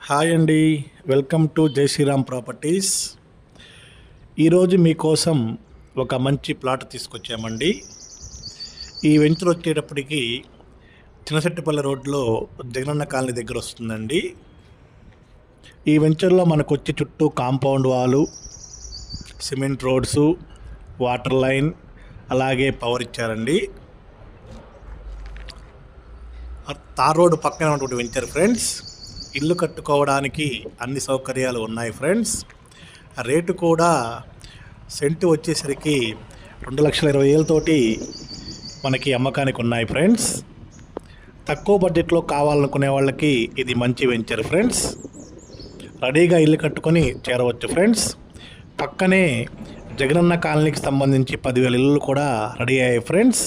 Hi అండి. Welcome to జై Sriram properties. ఈరోజు మీకోసం ఒక మంచి ప్లాట్ తీసుకొచ్చామండి. ఈ వెంచర్ వచ్చేటప్పటికి చిన్నశెట్టిపల్లి రోడ్లో జగనన్న కాలనీ దగ్గర వస్తుందండి. ఈ వెంచర్లో మనకు వచ్చి చుట్టూ కాంపౌండ్ వాలు, సిమెంట్ రోడ్సు, వాటర్ లైన్, అలాగే పవర్ ఇచ్చారండి. తార్ రోడ్డు పక్కన ఉన్నటువంటి వెంచర్ ఫ్రెండ్స్. ఇల్లు కట్టుకోవడానికి అన్ని సౌకర్యాలు ఉన్నాయి ఫ్రెండ్స్. రేటు కూడా సెంటు వచ్చేసరికి 2,20,000తోటి మనకి అమ్మకానికి ఉన్నాయి ఫ్రెండ్స్. తక్కువ బడ్జెట్లో కావాలనుకునే వాళ్ళకి ఇది మంచి వెంచర్ ఫ్రెండ్స్. రెడీగా ఇల్లు కట్టుకొని చేరవచ్చు ఫ్రెండ్స్. పక్కనే జగనన్న కాలనీకి సంబంధించి 10,000 ఇల్లు కూడా రెడీ అయ్యాయి ఫ్రెండ్స్.